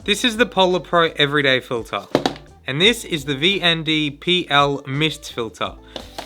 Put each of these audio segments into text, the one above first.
This is the PolarPro Everyday Filter, and this is the VND PL Mist Filter.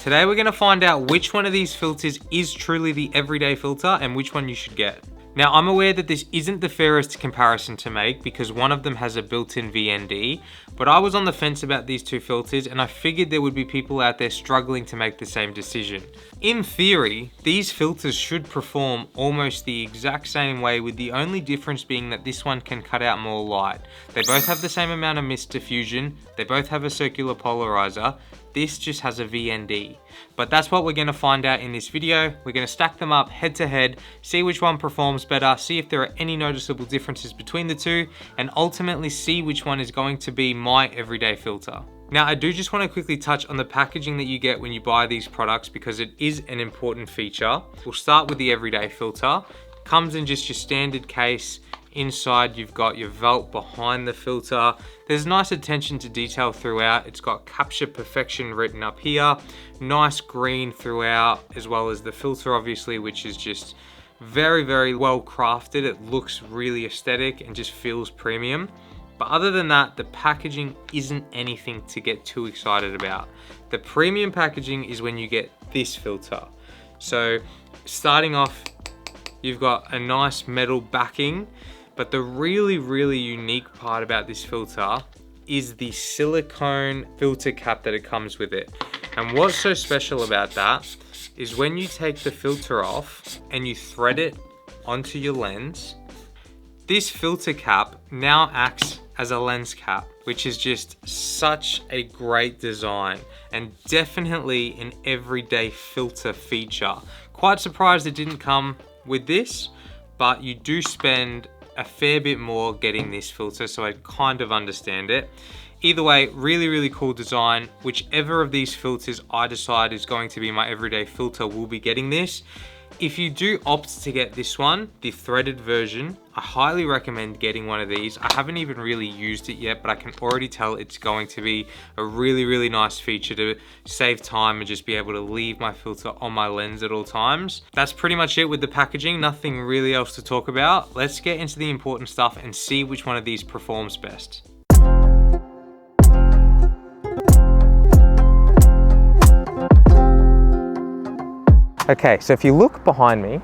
Today we're going to find out which one of these filters is truly the everyday filter and which one you should get. Now, I'm aware that this isn't the fairest comparison to make because one of them has a built-in VND, but I was on the fence about these two filters and I figured there would be people out there struggling to make the same decision. In theory, these filters should perform almost the exact same way, with the only difference being that this one can cut out more light. They both have the same amount of mist diffusion, they both have a circular polarizer. This just has a VND. But that's what we're going to find out in this video. We're going to stack them up head to head, see which one performs better, see if there are any noticeable differences between the two, and ultimately see which one is going to be my everyday filter. Now, I do just want to quickly touch on the packaging that you get when you buy these products because it is an important feature. We'll start with the everyday filter. Comes in just your standard case. Inside you've got your velt behind the filter. There's nice attention to detail throughout. It's got capture perfection written up here. Nice green throughout, as well as the filter obviously, which is just very, very well crafted. It looks really aesthetic and just feels premium. But other than that, the packaging isn't anything to get too excited about. The premium packaging is when you get this filter. So starting off, you've got a nice metal backing. But the really, really unique part about this filter is the silicone filter cap that it comes with it. And what's so special about that is when you take the filter off and you thread it onto your lens, this filter cap now acts as a lens cap, which is just such a great design and definitely an everyday filter feature. Quite surprised it didn't come with this, but you do spend a fair bit more getting this filter, so I kind of understand it. Either way, really, really cool design. Whichever of these filters I decide is going to be my everyday filter will be getting this. If you do opt to get this one, the threaded version, I highly recommend getting one of these. I haven't even really used it yet, but I can already tell it's going to be a really, really nice feature to save time and just be able to leave my filter on my lens at all times. That's pretty much it with the packaging. Nothing really else to talk about. Let's get into the important stuff and see which one of these performs best. Okay, so if you look behind me,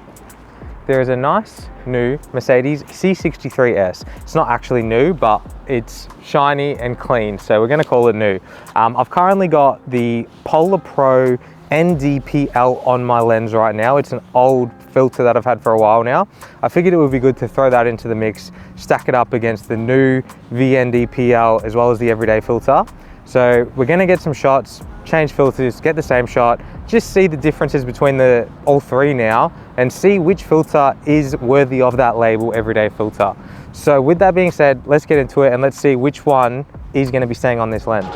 there is a nice new Mercedes C63S. It's not actually new, but it's shiny and clean, so we're gonna call it new. I've currently got the PolarPro NDPL on my lens right now. It's an old filter that I've had for a while now. I figured it would be good to throw that into the mix, stack it up against the new VNDPL as well as the everyday filter. So we're gonna get some shots, change filters, get the same shot, just see the differences between all three now and see which filter is worthy of that label, everyday filter. So with that being said, let's get into it and let's see which one is gonna be staying on this lens.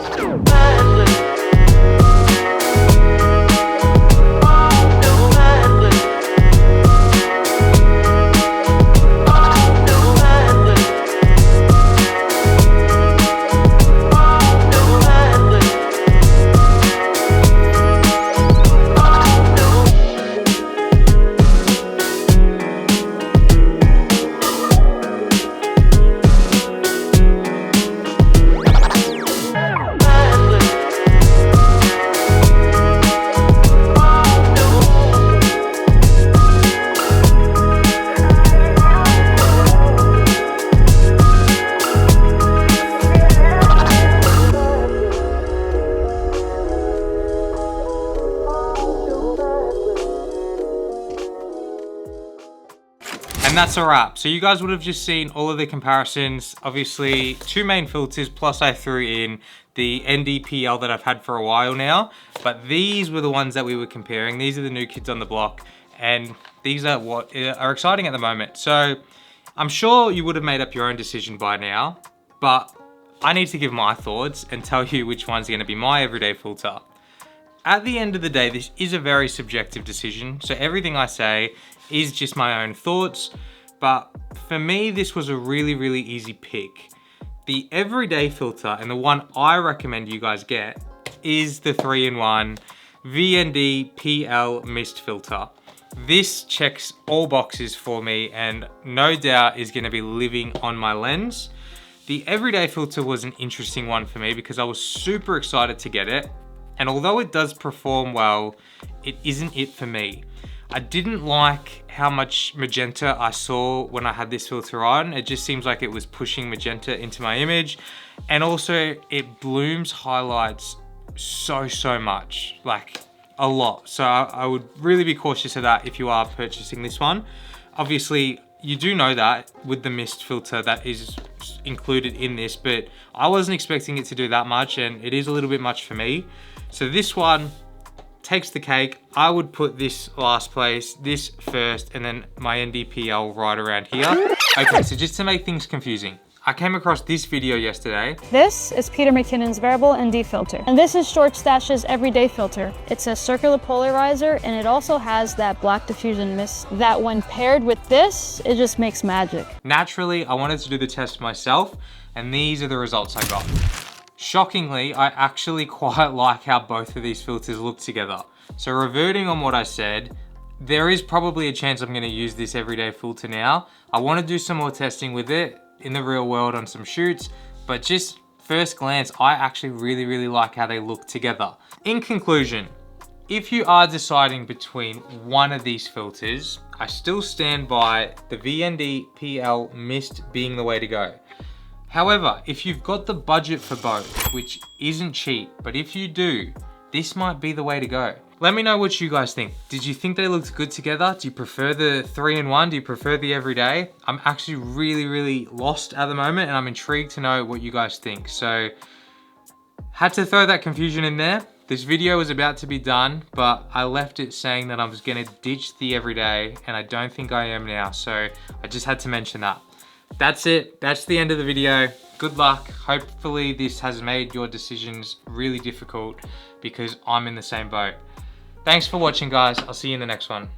And that's a wrap. So you guys would have just seen all of the comparisons. Obviously, two main filters, plus I threw in the NDPL that I've had for a while now. But these were the ones that we were comparing. These are the new kids on the block. And these are what are exciting at the moment. So I'm sure you would have made up your own decision by now. But I need to give my thoughts and tell you which one's going to be my everyday filter. At the end of the day, this is a very subjective decision. So everything I say is just my own thoughts, but for me, this was a really, really easy pick. The everyday filter, and the one I recommend you guys get, is the 3-in-1 VND PL Mist Filter. This checks all boxes for me and no doubt is gonna be living on my lens. The everyday filter was an interesting one for me because I was super excited to get it. And although it does perform well, it isn't it for me. I didn't like how much magenta I saw when I had this filter on. It just seems like it was pushing magenta into my image. And also it blooms highlights so much, like a lot. So I would really be cautious of that if you are purchasing this one. Obviously, you do know that with the mist filter that is included in this, but I wasn't expecting it to do that much, and it is a little bit much for me. So this one takes the cake. I would put this last place, this first, and then my NDPL right around here. Okay, so just to make things confusing, I came across this video yesterday. This is Peter McKinnon's variable ND filter. And this is Short Stash's everyday filter. It's a circular polarizer, and it also has that black diffusion mist that when paired with this, it just makes magic. Naturally, I wanted to do the test myself, and these are the results I got. Shockingly, I actually quite like how both of these filters look together. So reverting on what I said, there is probably a chance I'm gonna use this everyday filter now. I wanna do some more testing with it in the real world on some shoots, but just first glance, I actually really like how they look together. In conclusion, if you are deciding between one of these filters, I still stand by the VND PL Mist being the way to go. However, if you've got the budget for both, which isn't cheap, but if you do, this might be the way to go. Let me know what you guys think. Did you think they looked good together? Do you prefer the 3-in-1? Do you prefer the everyday? I'm actually really lost at the moment, and I'm intrigued to know what you guys think. So, had to throw that confusion in there. This video was about to be done, but I left it saying that I was gonna ditch the everyday, and I don't think I am now, so I just had to mention that. That's it, that's the end of the video. Good luck. Hopefully this has made your decisions really difficult because I'm in the same boat. Thanks for watching, guys. I'll see you in the next one.